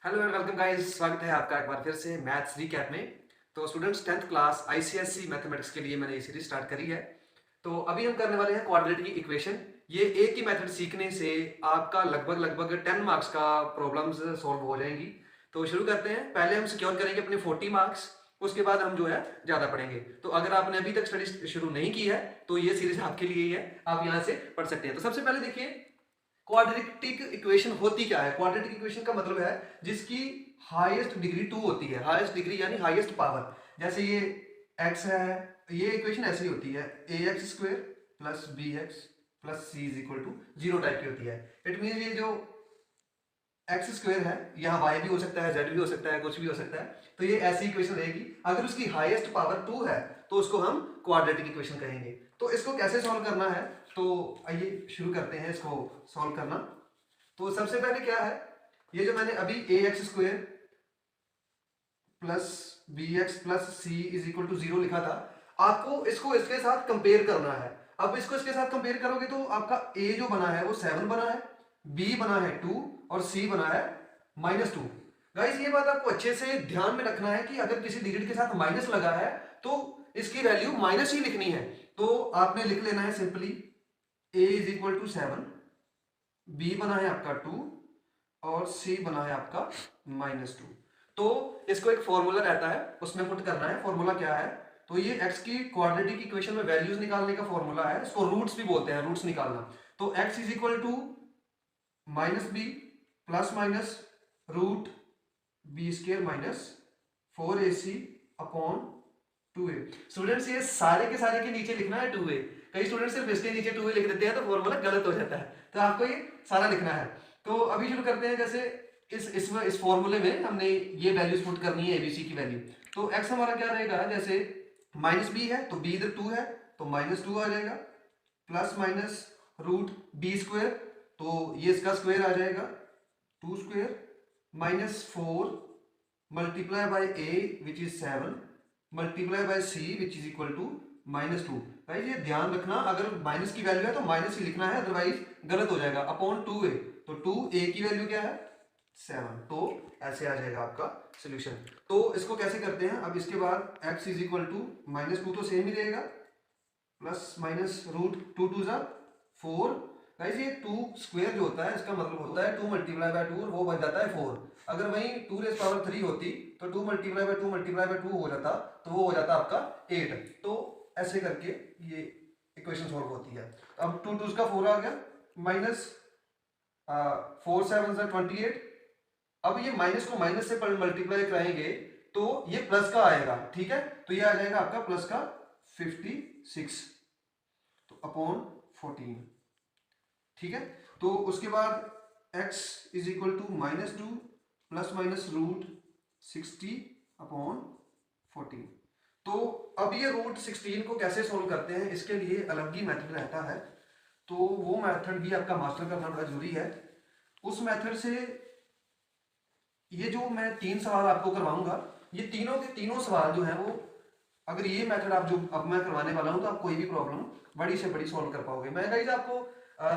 Hello and welcome guys, स्वागत है आपका एक बार फिर से मैथ्स रीकैप में। तो students 10th class ICSE mathematics के लिए मैंने ये सीरीज स्टार्ट करी है। तो अभी हम करने वाले हैं क्वाड्रेटिक की इक्वेशन। ये एक ही मेथड सीखने से आपका लगभग 10 मार्क्स का प्रॉब्लम्स सॉल्व हो जाएंगी। तो शुरू करते हैं। पहले हम सिक्योर करेंगे अपने 40 मार्क्स, उसके बाद हम जो है ज्यादा पढ़ेंगे। तो अगर आपने अभी तक स्टडी शुरू नहीं की है तो ये सीरीज आपके लिए ही है, आप यहाँ से पढ़ सकते हैं। तो सबसे पहले देखिए, क्वाड्रेटिक इक्वेशन होती क्या है। क्वाड्रेटिक इक्वेशन का मतलब है जिसकी हाईएस्ट डिग्री 2 होती है। हाईएस्ट डिग्री यानी हाईएस्ट पावर। जैसे ये x है, ये इक्वेशन ऐसी होती है ax square plus bx plus c is equal to 0 type की होती है। इट मीन ये जो एक्स स्क्वायर है, यहाँ वाई भी हो सकता है, जेड भी हो सकता है, कुछ भी हो सकता है। तो ये ऐसी इक्वेशन रहेगी। अगर उसकी हाईएस्ट पावर 2 है तो उसको हम क्वाड्रेटिक इक्वेशन कहेंगे। तो इसको कैसे सॉल्व करना है, तो आइए शुरू करते हैं इसको सॉल्व करना। तो सबसे पहले क्या है, ये जो मैंने अभी A x square plus B x plus C is equal to 0 लिखा था, आपको इसको इसके साथ कंपेयर करना है। अब इसको इसके साथ कंपेयर करोगे तो आपका ए जो बना है वो 7 बना है, बी बना है 2 और सी बना है -2। गाइस ये बात आपको अच्छे से ध्यान में रखना है कि अगर किसी डिजिट के साथ माइनस लगा है तो इसकी वैल्यू माइनस ही लिखनी है। तो आपने लिख लेना है simply a is equal to 7, b बना है आपका 2 और सी बना है आपका -2। तो इसको एक फॉर्मूला रहता है, उसमें पुट करना है। फॉर्मूला क्या है, तो ये x की क्वाड्रेटिक इक्वेशन में वैल्यूज निकालने का फॉर्मूला है। इसको रूट्स भी बोलते हैं, रूट्स निकालना। तो x is equal to -b plus minus root b square minus 4ac upon 2a। Students ये सारे के सारे के नीचे लिखना है 2a। कई स्टूडेंट सिर्फ इसके नीचे 2a लिख देते हैं तो फॉर्मूला गलत हो जाता है। तो आपको ये सारा लिखना है। तो अभी शुरू करते हैं। जैसे इस फॉर्मूले में हमने ये वैल्यूज पुट करनी है, एबीसी की वैल्यू। तो x हमारा क्या रहेगा, जैसे -b है तो b इधर 2 है तो -2 आ जाएगा, plus minus root b square तो ये इसका स्क्वायर आ जाएगा 2 square -4 multiply by a which is 7 multiply by c which is equal to -2। भाई ये ध्यान रखना, अगर माइनस की वैल्यू है तो माइनस ही लिखना है, अदरवाइज गलत हो जाएगा। अपॉन 2a, तो 2a की वैल्यू क्या है 7। तो ऐसे आ जाएगा आपका सोल्यूशन। तो इसको कैसे करते हैं, अब इसके बाद x इज इक्वल टू -2 तो सेम ही रहेगा, प्लस माइनस रूट 2 2 जा 4। गाइस ये 2 स्क्वायर जो होता है इसका मतलब होता है 2 मल्टीप्लाई बाय 2 और वो बन जाता है 4। अगर वहीं 2 रेज़ पावर 3 होती तो 2 मल्टीप्लाई बाय 2 मल्टीप्लाई बाय 2 हो जाता, तो वो हो जाता आपका 8। तो ऐसे करके ये इक्वेशन सॉल्व होती है। अब 2 2 का 4 आ गया, माइनस 4 7 जा 28। अब ये माइनस को माइनस से मल्टीप्लाई कराएंगे तो ये प्लस का आएगा, ठीक है। तो ये आ जाएगा आपका प्लस का 56 तो अपॉन 14, ठीक है। तो उसके बाद x is equal to -2 plus minus root 60 upon 14। तो अब ये रूट 16 को कैसे सोल्व करते हैं, इसके लिए अलग ही मेथड रहता है। तो वो मेथड भी आपका मास्टर करना बड़ा जरूरी है। उस मेथड से ये जो मैं 3 सवाल आपको करवाऊंगा, ये तीनों के तीनों सवाल जो है वो, अगर ये मेथड आप जो अब मैं करवाने वाला हूं तो आप कोई भी प्रॉब्लम बड़ी से बड़ी सॉल्व कर पाओगे। मैं गाइस आपको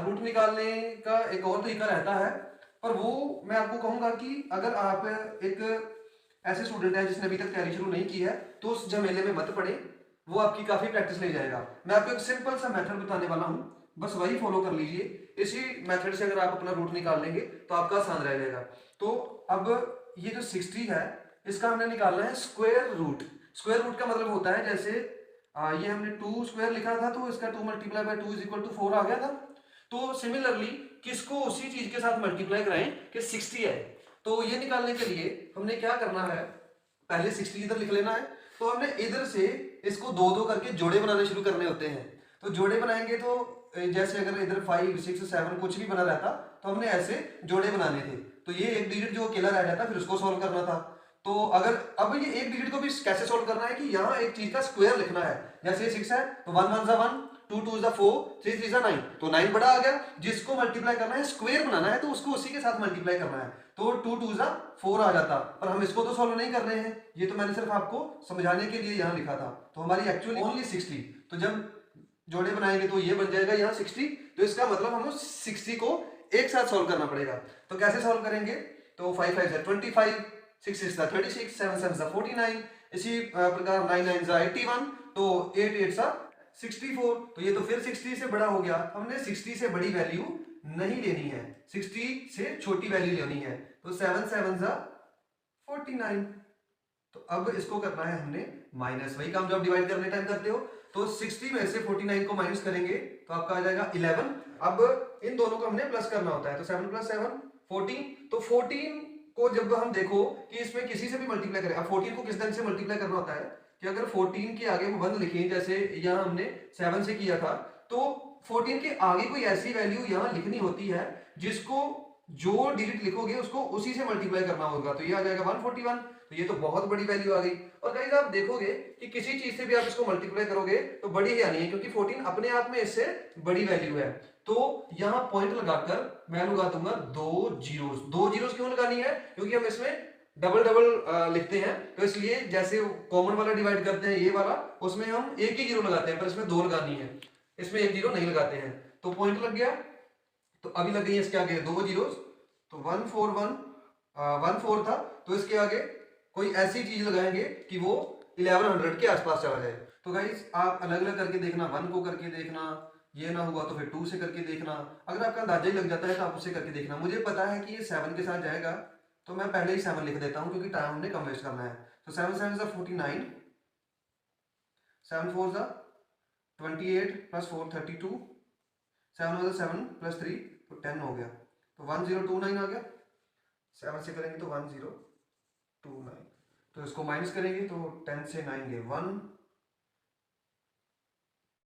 रूट निकालने का एक और तरीका रहता है, पर वो मैं आपको कहूंगा कि अगर आप एक ऐसे स्टूडेंट है जिसने अभी तक तैयारी शुरू नहीं की है तो उस झमेले में मत पड़े, वो आपकी काफी प्रैक्टिस ले जाएगा। मैं आपको एक सिंपल सा मेथड बताने वाला हूं, बस वही फॉलो कर लीजिए। इसी मेथड से अगर आप अपना रूट निकाल लेंगे तो आपका आसान रह जाएगा। तो अब ये जो 60 है इसका हमने निकालना है स्क्वायर रूट। स्क्वायर रूट का मतलब होता है जैसे ये हमने 2 स्क्वायर लिखा था तो इसका 2 multiply by 2 is equal to 4 आ गया था। तो सिमिलरली किसको उसी चीज के साथ मल्टीप्लाई कराएं कि 60 है। तो ये निकालने के लिए हमने क्या करना है, पहले 60 इधर लिख लेना है। तो हमने इधर से इसको 2 2 करके जोड़े बनाने शुरू करने होते हैं। तो जोड़े बनाएंगे तो जैसे अगर इधर 5 6 7 कुछ भी बना रहता तो हमने ऐसे जोड़े बनाने थे। तो ये एक डिजिट जो अकेला रह जाता फिर उसको सोल्व करना था। तो अगर अब ये एक डिजिट को भी कैसे सोल्व करना है कि यहाँ एक चीज का स्क्वायर लिखना है। जैसे 6 है तो 1 1 जा 1, 2 2 जा 4, 3 3 जा 9, तो 9 बड़ा आ गया। जिसको मल्टीप्लाई करना है, स्क्वायर बनाना है, तो उसको उसी के साथ मल्टीप्लाई करना है। तो 2 2 जा 4 आ जाता, पर हम इसको तो सॉल्व नहीं कर रहे हैं, ये तो मैंने सिर्फ आपको समझाने के लिए यहाँ लिखा था। तो हमारी एक्चुअली ओनली 60। तो जब जोड़े बनाएंगे तो ये बन जाएगा यहाँ 60। तो इसका मतलब हमें 60 को एक साथ सॉल्व करना पड़ेगा। तो कैसे सॉल्व करेंगे, तो 5 5 जा 25, 6 6 जा 36, 7 7 जा 49, इसी प्रकार 9 9 जा 81, तो 8 8 जा 64। तो ये तो फिर 60 से बड़ा हो गया। हमने 60 से बड़ी वैल्यू नहीं लेनी है, 60 से छोटी वैल्यू लेनी है। तो 7 7 जा 49। तो अब इसको करना है हमने माइनस, वही काम जो आप डिवाइड करने टाइम करते हो। तो 60 में से 49 को माइनस करेंगे तो आपका आ जाएगा 11। अब इन दोनों को हमने प्लस करना होता है, तो 7 + 7 14। तो 14 को जब हम देखो कि इसमें किसी से भी मल्टीप्लाई करें, अब 14 को किस ढंग से मल्टीप्लाई करना होता है कि अगर 14 के आगे हम 1 लिखें, जैसे यहाँ हमने 7 से किया था, तो 14 के आगे कोई ऐसी वैल्यू यहाँ लिखनी होती है जिसको जो डिजिट लिखोगे उसको उसी से मल्टीप्लाई करना होगा। तो ये आ जाएगा 141। तो ये तो बहुत बड़ी वैल्यू आ गई। और गाइस आप देखोगे कि किसी चीज से भी आप इसको मल्टीप्लाई करोगे तो बड़ी ही आनी है, क्योंकि 14 अपने आप में इससे बड़ी वैल्यू है। तो यहाँ पॉइंट लगाकर मैं लगा दूंगा 2 जीरोस। 2 जीरोस क्यों लगानी है? क्योंकि हम इसमें डबल डबल लिखते हैं, तो इसलिए जैसे कॉमन वाला डिवाइड करते हैं ये वाला, उसमें हम एक ही जीरो लगाते हैं, पर इसमें 2 लगानी है, इसमें एक जीरो नहीं लगाते हैं। तो पॉइंट लग गया। तो अभी लग गई है इसके आगे 2 जीरोस। तो 141 14 था, तो इसके आगे कोई ऐसी चीज लगाएंगे कि वो 1100 के आसपास चला जाए। तो गाइस आप अलग अलग करके देखना, 1 को करके देखना, ये ना हुआ तो फिर 2 से करके देखना। अगर आपका अंदाजा ही लग जाता है तो आप उससे करके देखना। मुझे पता है कि ये 7 के साथ जाएगा, तो मैं पहले ही 7 लिख देता हूं क्योंकि टाइम हमने कम वेस्ट करना है। तो 7 7 जा 49, 7 4 जा 28 + 4 32, 7 1 7 + 3 तो 10 हो गया। तो 1029 आ गया। 7 से करेंगे तो 1029, तो इसको माइनस करेंगे तो 10 से 9 गए 1,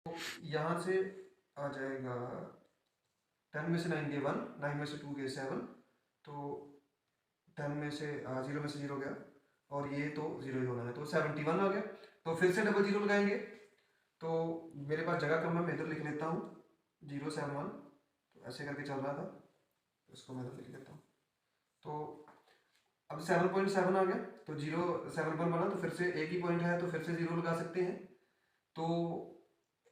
तो यहां से आ जाएगा 10 में से 9 गए 1, 9 में से 2 गए 7, तो 10 में से 0 में से 0 गया, और ये तो 0 ही होना है, तो 71 आ गया। तो फिर से डबल जीरो लगाएंगे, तो मेरे पास जगह कम है, मैं इधर लिख लेता हूँ 071, तो ऐसे करके चल रहा था, इसको मैं इधर लिख लेता हूँ। तो अब 7.7 आ गया, तो 7 बना, तो फिर से एक ही पॉइंट है तो फिर से 0 लगा सकते हैं। तो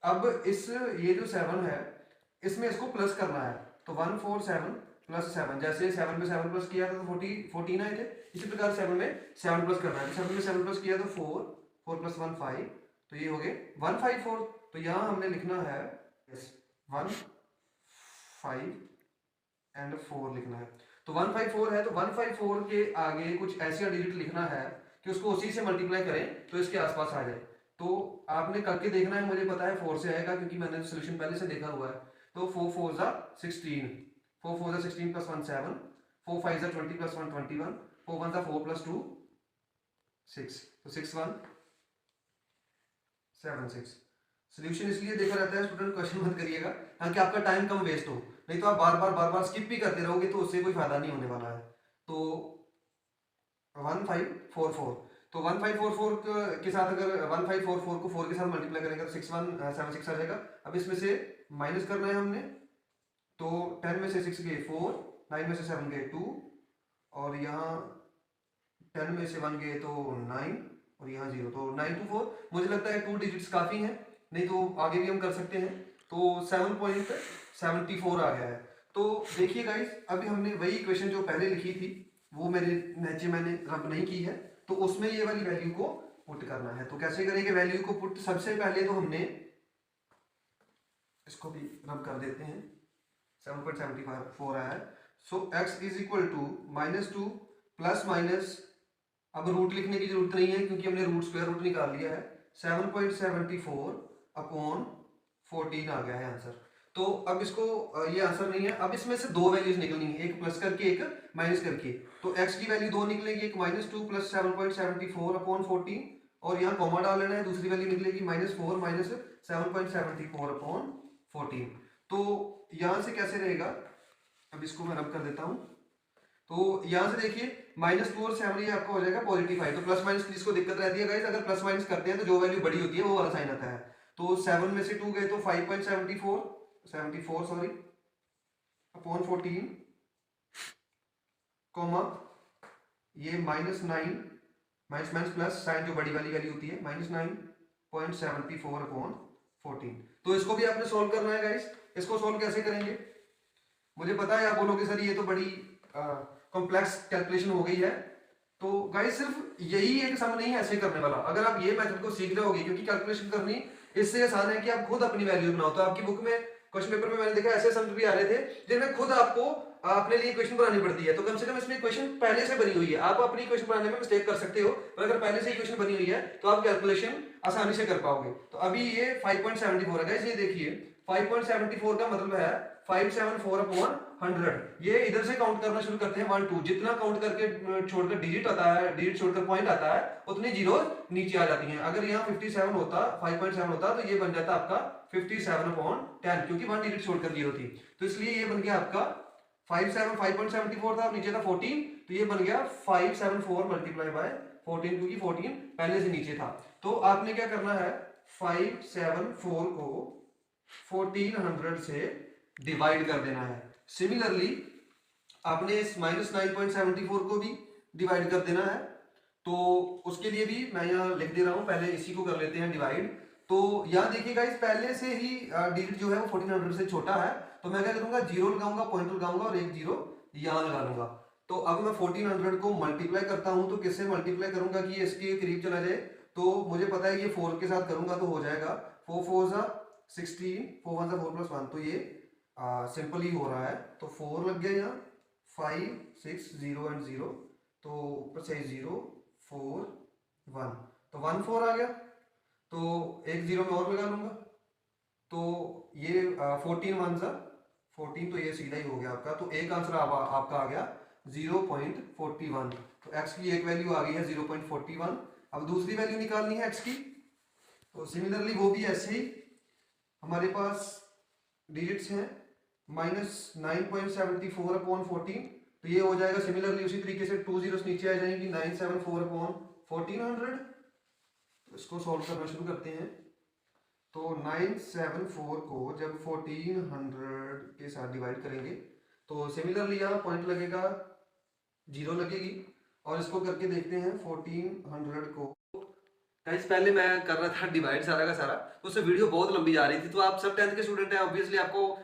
अब इस ये जो 7 है इसमें इसको प्लस करना है, तो 147 + 7, जैसे 7 में 7 प्लस किया था तो 14 आए थे, इसी प्रकार 7 में 7 प्लस करना है। तो 7 में 7 प्लस किया तो 4 + 1 5, तो ये हो गए 154। तो यहाँ हमने लिखना है 1 5 एंड 4 लिखना है। तो 154 है, तो 154 के आगे कुछ ऐसा डिजिट लिखना है कि उसको उसी से मल्टीप्लाई करें तो इसके आसपास आ जाए। तो आपने करके देखना है, मुझे पता है 4 से आएगा क्योंकि मैंने सोल्यूशन पहले से देखा हुआ है। तो 4 4 जा 16, 4 4 जा 16 + 1 7, 4 5 जा 20 + 1 21, 4 1 जा 4 + 2 6, तो 6 1 7 6। सोल्यूशन इसलिए देखा रहता है स्टूडेंट, क्वेश्चन मत करिएगा ताकि आपका टाइम कम वेस्ट हो, नहीं तो आप बार बार स्किप भी करते रहोगे तो उससे कोई फायदा नहीं होने वाला है। तो 1544, तो 1544 के साथ अगर 1544 को 4 के साथ मल्टीप्लाई करेंगे तो 6176 आ जाएगा। अब इसमें से माइनस करना है हमने, तो 10 में से 6 गए 4, 9 में से 7 गए 2, और यहाँ 10 में से 1 गए तो 9, और यहाँ 0, तो 9 to 4। मुझे लगता है 2 डिजिट्स काफ़ी हैं, नहीं तो आगे भी हम कर सकते हैं। तो 7.74 आ गया है। तो देखिए गाइस, अभी हमने वही इक्वेशन जो पहले लिखी थी वो मैंने रब नहीं की है, तो उसमें ये वाली वैल्यू को पुट करना है। तो कैसे करेंगे वैल्यू को पुट? सबसे पहले तो हमने इसको भी रब कर देते हैं, 7.74 आया है। सो x = -2 प्लस माइनस, अब रूट लिखने की जरूरत नहीं है क्योंकि हमने रूट स्क्वायर रूट निकाल लिया है, 7.74 अपॉन 14 आ गया है आंसर। तो अब इसको ये आंसर नहीं है, अब इसमें से दो वैल्यूज निकलनी है, एक प्लस करके एक माइनस करके। तो x की वैल्यू 2 निकलेगी, एक -2 + 7.74 अपॉन 14, और यहाँ कॉमा डाल लेना है, दूसरी वैल्यू निकलेगी -4 - 7.74 अपॉन 14। तो यहाँ से कैसे रहेगा, अब इसको मैं रब कर देता हूँ। तो यहाँ से देखिए -2 और 7 ये आपका हो जाएगा +5। तो प्लस माइनस जिसको दिक्कत रहती है गाइस, अगर प्लस माइनस करते हैं तो जो वैल्यू बड़ी होती है वो वाला साइन आता है। तो 7 में से 2 गए तो 5.74 सॉरी अपॉन 14, कॉमा ये -9 माइनस प्लस साइन जो बड़ी वाली वैल्यू होती है -9.74 अपॉन 14। तो इसको भी आपने सोल्व करना है गाइस। इसको सोल्व कैसे करेंगे? मुझे पता है आप बोलोगे सर ये तो बड़ी कॉम्प्लेक्स कैलकुलेशन हो गई है। तो गाइस सिर्फ यही एक सम नहीं है ऐसे करने वाला, अगर आप ये मेथड को सीख जाओगे, क्योंकि कैलकुलेशन करनी इससे आसान है कि आप खुद अपनी वैल्यू बनाओ। तो आपकी बुक में क्वेश्चन पेपर में मैंने देखा ऐसे सम्स भी आ रहे थे जिनमें खुद आपको अपने लिए इक्वेशन बनानी पड़ती है। तो कम से कम इसमें इक्वेशन पहले से बनी हुई है, आप अपनी इक्वेशन बनाने में मिस्टेक कर सकते हो, पर अगर पहले से इक्वेशन बनी हुई है तो आप कैलकुलेशन आसानी से कर पाओगे। तो अभी ये 5.74 है गाइस, ये देखिए 5.74 का मतलब है 574 अपॉन 100। ये इधर से काउंट करना शुरू करते हैं 1 2, जितना काउंट करके छोड़कर डिजिट आता है, डिजिट छोड़कर पॉइंट आता है, उतनी जीरो नीचे आ जाती हैं। अगर यहाँ 57 होता, 5.7 होता तो ये बन जाता आपका 57 अपॉन 10, क्योंकि 1 डिजिट छोड़कर जीरो थी। तो इसलिए ये बन गया आपका 5.74 था, नीचे था 14, तो ये बन गया 574 मल्टीप्लाई बाय 14, क्योंकि 14 पहले से नीचे था। तो आपने क्या करना है, 574 को 1400 से डिवाइड कर देना है। सिमिलरली आपने इस -9.74 को भी डिवाइड कर देना है। तो उसके लिए भी मैं यहाँ लिख दे रहा हूँ, पहले इसी को कर लेते हैं डिवाइड। तो यहाँ देखिएगा इस पहले से ही डिजिट जो है वो 1400 से छोटा है, तो मैं क्या करूंगा, जीरो लगाऊंगा, पॉइंट लगाऊंगा और एक जीरो यहाँ लगा लूंगा। तो अब मैं 1400 को मल्टीप्लाई करता हूँ, तो किससे मल्टीप्लाई करूंगा कि इसके करीब चला जाए। तो मुझे पता है ये 4 के साथ करूंगा तो हो जाएगा 4 4 16, 4 1 4 + 1, तो ये सिंपल ही हो रहा है। तो 4 लग गया यहाँ, 5 6 0 एंड 0, तो ऊपर से 0 4 1, तो 1 4 आ गया। तो एक जीरो में और लगा लूंगा, तो ये 14 1 14, तो ये सीधा ही हो गया आपका। तो एक आंसर आपका आ गया 0.41। तो x की एक वैल्यू आ गई है 0.41। अब दूसरी वैल्यू निकालनी है x की। तो सिमिलरली वो भी ऐसे ही हमारे पास डिजिट्स हैं -9.74 अपॉन 14, तो ये हो जाएगा सिमिलरली उसी तरीके से 2 जीरोस नीचे आ जाएंगी, 974 अपॉन 1400। तो इसको सॉल्व करना शुरू करते हैं। तो 974 को जब 1400 के साथ डिवाइड करेंगे तो सिमिलरली यहाँ पॉइंट लगेगा, जीरो लगेगी, और इसको करके देखते हैं 1400 को। गाइस पहले मैं कर रहा था डिवाइड सारा का सारा, तो उससे वीडियो बहुत लंबी जा रही थी। तो आप सब 10th के स्टूडेंट हैं, ऑब्वियसली आपको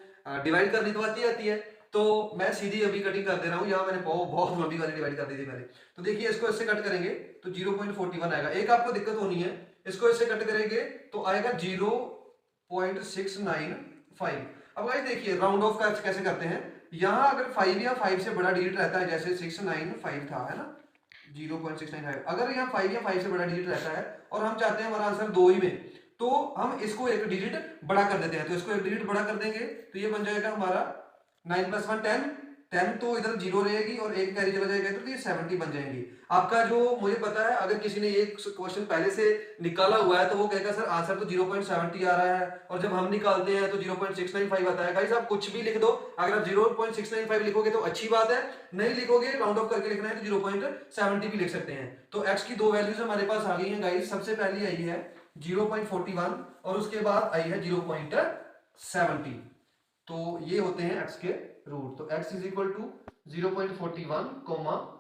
डिवाइड करनी तो आती है। तो मैं सीधी अभी कटिंग कर दे रहा हूँ, यहाँ मैंने बहुत लंबी वाली डिवाइड कर दी थी पहले। तो देखिए इसको इससे कट करेंगे तो 0.41 आएगा। एक आपको दिक्कत होनी है, इसको इससे कट करेंगे तो आएगा 0.695। अब गाइस देखिए राउंड ऑफ का कैसे करते हैं। यहाँ अगर 5 या 5 से बड़ा डिजिट रहता है, जैसे 695 था, है ना, 0.695, अगर यहाँ 5 या 5 से बड़ा डिजिट रहता है और हम चाहते हैं हमारा आंसर 2 ही में, तो हम इसको एक डिजिट बड़ा कर देते हैं। तो इसको एक डिजिट बड़ा कर देंगे तो ये बन जाएगा हमारा 9 + 1 10, 10 तो इधर जीरो रहेगी और एक कैरी चला जाएगा, तो ये 70 बन जाएंगी। आपका जो मुझे पता है, अगर किसी ने ये क्वेश्चन पहले से निकाला हुआ है तो वो कहेगा सर आंसर तो 0.70 आ रहा है, और जब हम निकालते हैं तो 0.695 आता है। गाइस आप कुछ भी लिख दो, अगर आप 0.695 लिखोगे तो अच्छी बात है, नहीं लिखोगे राउंड ऑफ करके लिखना है तो 0.70 भी लिख सकते हैं। तो x की दो वैल्यूज हमारे पास आ गई हैं गाइस। सबसे पहली आई है 0.41 और उसके बाद आई है 0.70। तो ये होते हैं x के रूट। तो x = 0.41 कोमा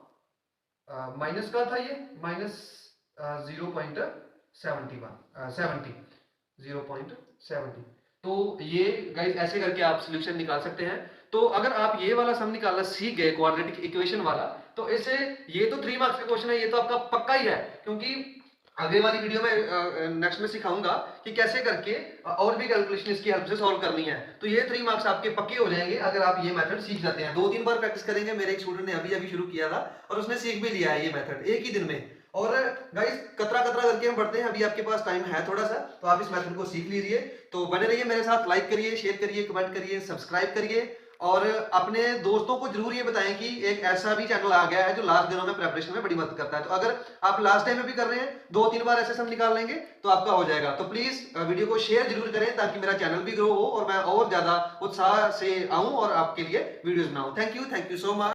माइनस का था ये -0.70। तो ये गाइस ऐसे करके आप सॉल्यूशन निकाल सकते हैं। तो अगर आप ये वाला सम निकालना सीख गए क्वाड्रेटिक इक्वेशन वाला, तो इसे ये तो 3 मार्क्स का क्वेश्चन है, ये तो आपका पक्का ही है, क्योंकि आगे वाली वीडियो में नेक्स्ट में सिखाऊंगा कि कैसे करके और भी कैलकुलेशन इसकी हेल्प से सॉल्व करनी है। तो ये 3 मार्क्स आपके पक्के हो जाएंगे अगर आप ये मेथड सीख जाते हैं। 2-3 बार प्रैक्टिस करेंगे। मेरे एक स्टूडेंट ने अभी शुरू किया था और उसने सीख भी लिया है ये मेथड एक ही दिन में। और गाइस कतरा करके हम बढ़ते हैं, अभी आपके पास टाइम है थोड़ा सा, तो आप इस मेथड को सीख लीजिए। तो बने रहिए मेरे साथ, लाइक करिए, शेयर करिए, कमेंट करिए, सब्सक्राइब करिए, और अपने दोस्तों को जरूर ये बताएं कि एक ऐसा भी चैनल आ गया है जो लास्ट दिनों में प्रिपरेशन में बड़ी मदद करता है। तो अगर आप लास्ट टाइम में भी कर रहे हैं, 2-3 बार ऐसे सम निकाल लेंगे तो आपका हो जाएगा। तो प्लीज वीडियो को शेयर जरूर करें ताकि मेरा चैनल भी ग्रो हो और मैं और ज्यादा उत्साह से आऊं और आपके लिए वीडियोस बनाऊं। Thank you so much.